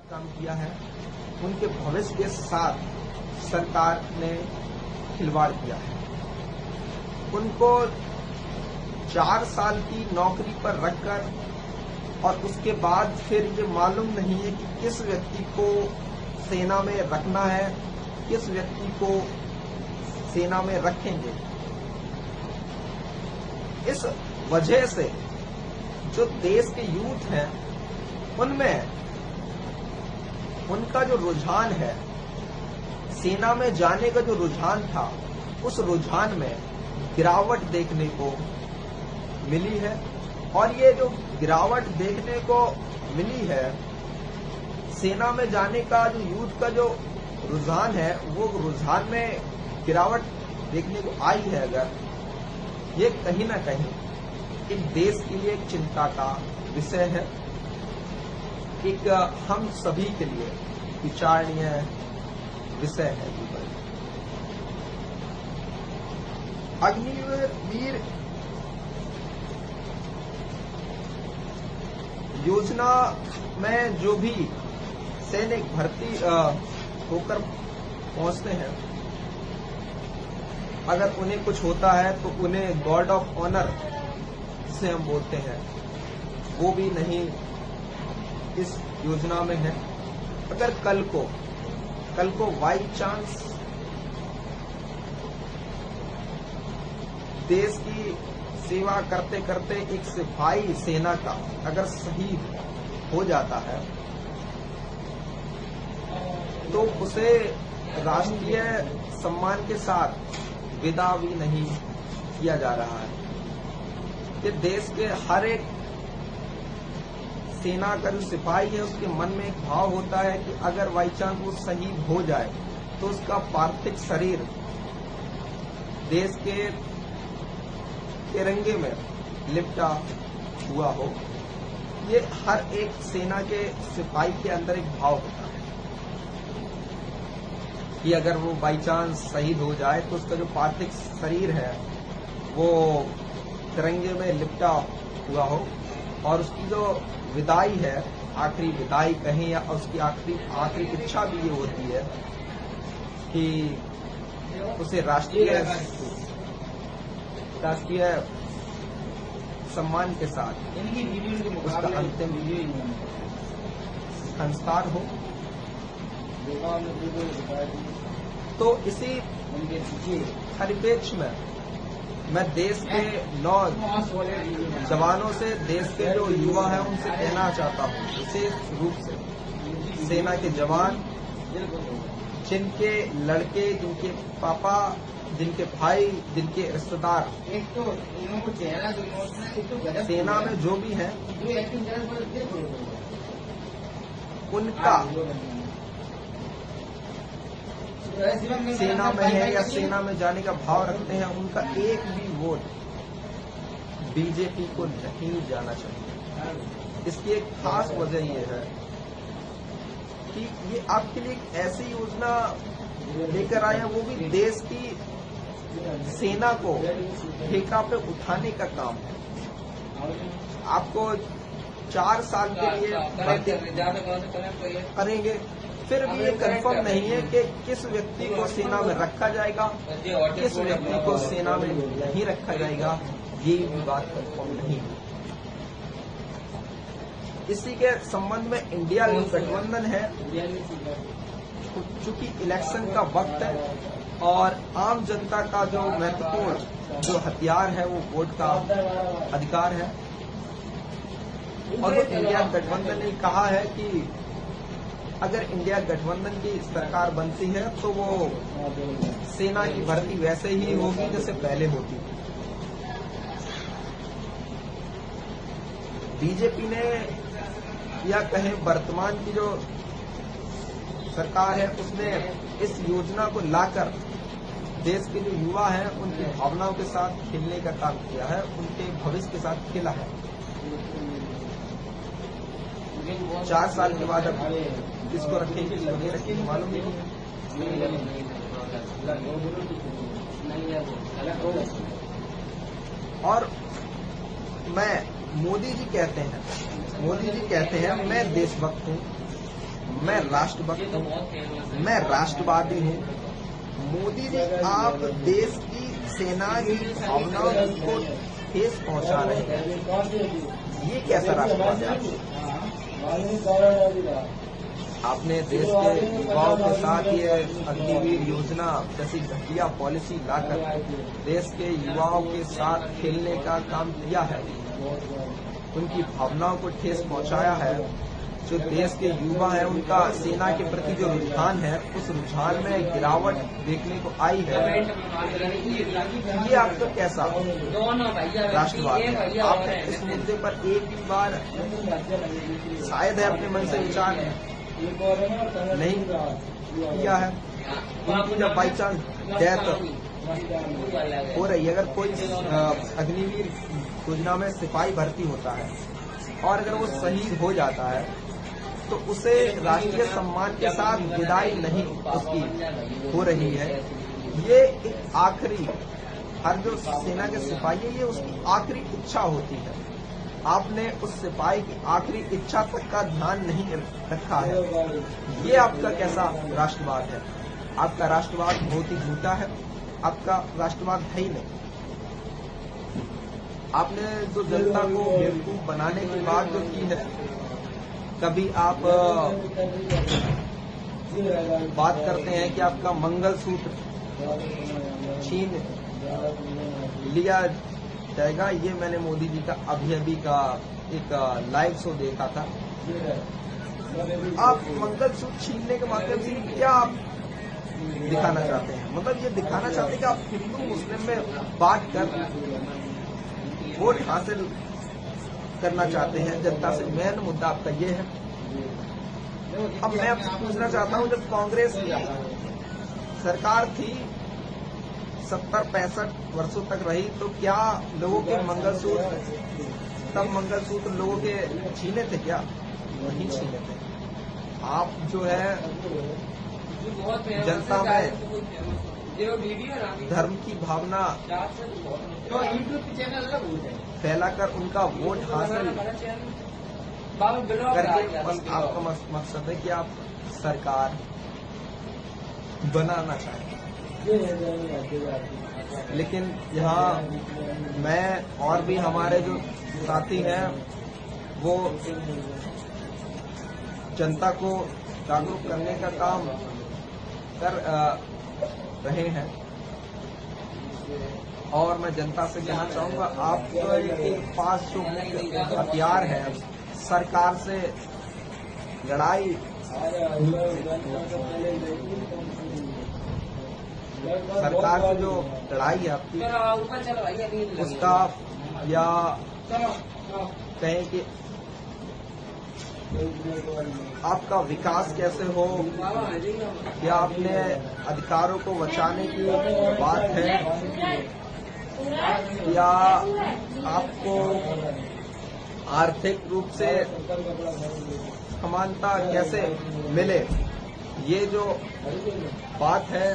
काम किया है, उनके भविष्य के साथ सरकार ने खिलवाड़ किया है। उनको 4 साल की नौकरी पर रखकर और उसके बाद फिर ये मालूम नहीं है कि किस व्यक्ति को सेना में रखना है, किस व्यक्ति को सेना में रखेंगे। इस वजह से जो देश के यूथ हैं उनमें उनका जो रुझान है, सेना में जाने का जो रुझान था, उस रुझान में गिरावट देखने को मिली है। और ये जो गिरावट देखने को मिली है, सेना में जाने का जो यूथ का जो रुझान है, वो रुझान में गिरावट देखने को आई है, अगर ये कहीं ना कहीं एक देश के लिए एक चिंता का विषय है, एक हम सभी के लिए विचारणीय विषय है। अग्निवीर योजना में जो भी सैनिक भर्ती होकर पहुंचते हैं, अगर उन्हें कुछ होता है तो उन्हें गॉर्ड ऑफ ऑनर से हम बोलते हैं, वो भी नहीं इस योजना में है। अगर कल को बाई चांस देश की सेवा करते करते एक सिपाही सेना का अगर शहीद हो जाता है तो उसे राष्ट्रीय सम्मान के साथ विदा भी नहीं किया जा रहा है। कि देश के हर एक सेना का जो सिपाही है, उसके मन में एक भाव होता है कि अगर बाई चांस वो शहीद हो जाए तो उसका पार्थिव शरीर देश के तिरंगे में लिपटा हुआ हो। ये हर एक सेना के सिपाही के अंदर एक भाव होता है कि अगर वो बाई चांस शहीद हो जाए तो उसका जो पार्थिव शरीर है वो तिरंगे में लिपटा हुआ हो, और उसकी जो विदाई है, आखिरी विदाई कहें या उसकी आखिरी इच्छा भी ये होती है कि उसे राष्ट्रीय सम्मान के साथ उसका अंतिम संस्कार हो। तो इसी परिप्रेक्ष्य में मैं देश के नौजवानों से, देश के जो युवा हैं, उनसे कहना चाहता हूँ, विशेष रूप से सेना के जवान, जिनके लड़के, जिनके पापा, जिनके भाई, जिनके रिश्तेदार सेना में जो भी हैं, उनका सेना में है या सेना में जाने का भाव रखते हैं, उनका एक भी वोट बीजेपी को नहीं जाना चाहिए। इसकी एक खास वजह यह है कि ये आपके लिए एक ऐसी योजना लेकर आए हैं, वो भी देश की सेना को ठेका पे उठाने का काम है। आपको 4 साल के लिए करेंगे, फिर भी ये कंफर्म नहीं है कि किस व्यक्ति को सेना में रखा जाएगा, किस व्यक्ति को सेना में नहीं रखा जाएगा, ये भी बात कंफर्म नहीं है। इसी के संबंध में इंडिया गठबंधन है, चूंकि इलेक्शन का वक्त है और आम जनता का जो महत्वपूर्ण जो हथियार है वो वोट का अधिकार है, और इंडिया गठबंधन ने कहा है कि अगर इंडिया गठबंधन की सरकार बनती है तो वो सेना की भर्ती वैसे ही होगी जैसे पहले होती थी। बीजेपी ने या कहें वर्तमान की जो सरकार है, उसने इस योजना को लाकर देश के जो युवा हैं उनकी भावनाओं के साथ खेलने का काम किया है, उनके भविष्य के साथ खेला है। 4 साल के बाद अब किसको रखेंगे, किसको नहीं रखेंगे मालूम नहीं है। और मोदी जी कहते हैं मैं देशभक्त हूँ, मैं राष्ट्रभक्त हूँ, मैं राष्ट्रवादी हूँ। मोदी जी, आप देश की सेना की भावनाओं को ठेस पहुंचा रहे हैं, ये कैसा राष्ट्रवाद है? आपने देश के युवाओं के साथ ये अग्निवीर योजना जैसी घटिया पॉलिसी लाकर देश के युवाओं के साथ खेलने का काम किया है, उनकी भावनाओं को ठेस पहुंचाया है। जो देश के युवा हैं, उनका सेना के प्रति जो रुझान है, उस रुझान में गिरावट देखने को आई है। ये आपका कैसा राष्ट्रवाद है? आपने इस मुद्दे पर एक भी बार शायद है अपने मन से विचार नहीं किया है? उनकी जब बाई चांस डेथ हो रही है, अगर कोई अग्निवीर योजना में सिपाही भर्ती होता है और अगर वो शहीद हो जाता है तो उसे राष्ट्रीय सम्मान के साथ विदाई नहीं उसकी हो रही है। ये एक आखिरी, हर जो सेना के सिपाही है, ये उसकी आखिरी इच्छा होती है। आपने उस सिपाही की आखिरी इच्छा तक का ध्यान नहीं रखा है। ये आपका कैसा राष्ट्रवाद है? आपका राष्ट्रवाद बहुत ही झूठा है, आपका राष्ट्रवाद है ही नहीं। आपने जो जनता को बेवकूफ बनाने की बात जो की है, कभी आप बात करते हैं कि आपका मंगलसूत्र छीन लिया जाएगा। ये मैंने मोदी जी का अभी का एक लाइव शो देखा था। आप मंगलसूत्र छीनने के माध्यम से क्या आप दिखाना चाहते हैं? मतलब ये दिखाना चाहते हैं कि आप हिंदू मुस्लिम में बांट कर वोट हासिल करना चाहते हैं जनता से। मेन मुद्दा आपका ये है। अब मैं आपसे पूछना चाहता हूं, जब कांग्रेस सरकार थी 70-65 वर्षों तक रही, तो क्या लोगों के मंगलसूत्र लोगों के छीने थे? क्या नहीं छीने थे। आप जो है जनता में धर्म की भावना फैलाकर उनका वोट हासिल करके बस आपका मकसद है कि आप सरकार बनाना चाहें। लेकिन यहाँ मैं और भी हमारे जो साथी हैं, वो जनता को जागरूक करने का काम कर रहे हैं। और मैं जनता से कहना चाहूंगा, आपके पास जो हथियार है सरकार से लड़ाई, सरकार की जो लड़ाई है आपकी, उसका या कहें कि आपका विकास कैसे हो, या अपने अधिकारों को बचाने की बात है, या आपको आर्थिक रूप से समानता कैसे मिले, ये जो बात है,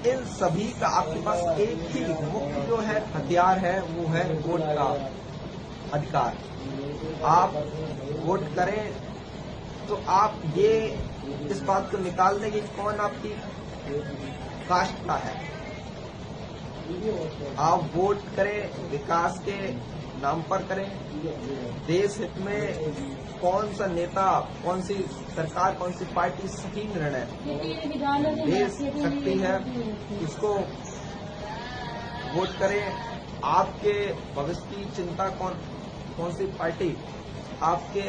इन सभी का आपके पास एक ही मुख्य जो है हथियार है, वो है वोट का अधिकार। आप वोट करें तो आप ये इस बात को निकाल दें कि कौन आपकी कास्ट का है। आप वोट करें, विकास के नाम पर करें, देश हित में कौन सा नेता, कौन सी सरकार, कौन सी पार्टी सही निर्णय ले सकती है, इसको वोट करें। आपके भविष्य की चिंता कौन सी पार्टी आपके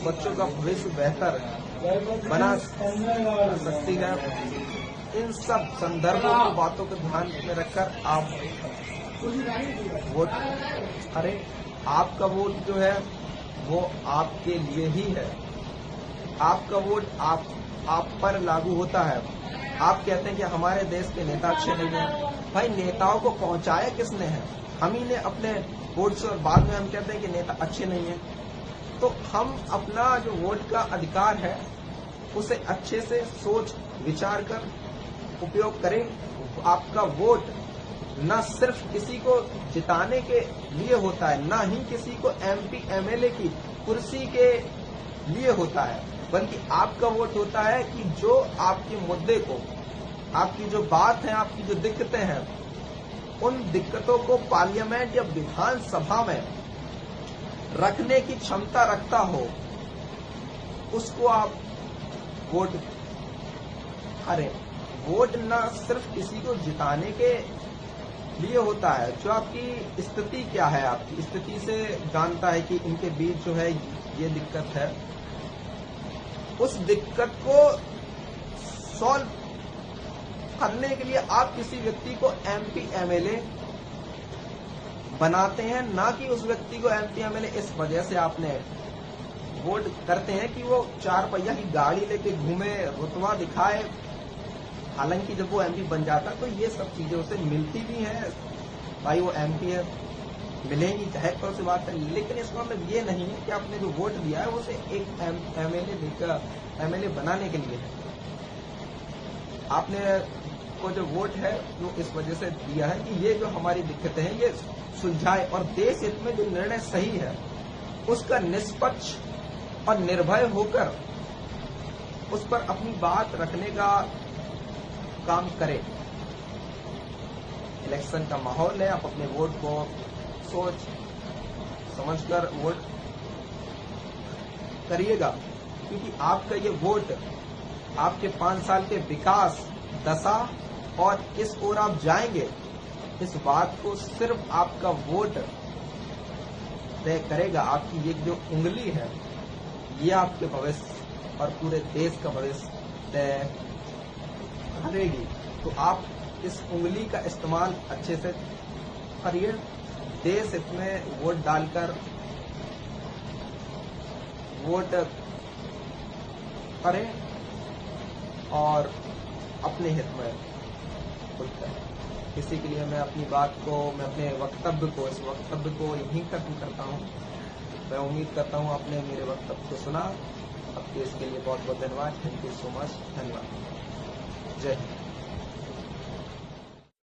बच्चों का भविष्य बेहतर बना सकती है, इन सब संदर्भों की बातों को ध्यान में रखकर आप वोट करें। आपका वोट जो है वो आपके लिए ही है। आपका वोट आप पर लागू होता है। आप कहते हैं कि हमारे देश के नेता अच्छे नहीं हैं। भाई, नेताओं को पहुंचाया किसने है? हम ही ने अपने वोट से, और बाद में हम कहते हैं कि नेता अच्छे नहीं हैं। तो हम अपना जो वोट का अधिकार है उसे अच्छे से सोच विचार कर उपयोग करें। आपका वोट न सिर्फ किसी को जिताने के लिए होता है, न ही किसी को MP MLA की कुर्सी के लिए होता है, बल्कि आपका वोट होता है कि जो आपके मुद्दे को, आपकी जो बात है, आपकी जो दिक्कतें हैं, उन दिक्कतों को पार्लियामेंट या विधानसभा में रखने की क्षमता रखता हो, उसको आप वोट करें। वोट न सिर्फ किसी को जिताने के लिए होता है, जो आपकी स्थिति क्या है, आपकी स्थिति से जानता है कि इनके बीच जो है ये दिक्कत है, उस दिक्कत को सॉल्व करने के लिए आप किसी व्यक्ति को एमपी एमएलए बनाते हैं, ना कि उस व्यक्ति को एमपी एमएलए इस वजह से आपने वोट करते हैं कि वो 4 पहिया की गाड़ी लेके घूमे, रुतबा दिखाए। हालांकि जब वो एमपी बन जाता तो ये सब चीजें उसे मिलती भी हैं, भाई वो एमपी है, मिलेंगी, चाहे कौन सी बात है, लेकिन इसका मतलब ये नहीं है कि आपने जो वोट दिया है उसे एक एमएलए बनाने के लिए है। आपने को जो वोट है वो इस वजह से दिया है कि ये जो हमारी दिक्कतें हैं ये सुलझाए, और देश हित में जो निर्णय सही है उसका निष्पक्ष और निर्भय होकर उस पर अपनी बात रखने का काम करें। इलेक्शन का माहौल है, आप अपने वोट को सोच समझकर वोट करिएगा, क्योंकि आपका ये वोट आपके 5 साल के विकास, दशा और किस ओर आप जाएंगे, इस बात को सिर्फ आपका वोट तय करेगा। आपकी ये जो उंगली है ये आपके भविष्य और पूरे देश का भविष्य तय करेगी। तो आप इस उंगली का इस्तेमाल अच्छे से करिए, देश हित में वोट डालकर वोट करें और अपने हित में खुद करें। इसी के लिए मैं अपनी बात को, मैं अपने वक्तव्य को, इस वक्तव्य को यहीं खत्म करता हूँ। मैं उम्मीद करता हूँ आपने मेरे वक्तव्य को सुना। आपके इसके लिए बहुत बहुत धन्यवाद। Thank you so much. धन्यवाद। जय हिंद।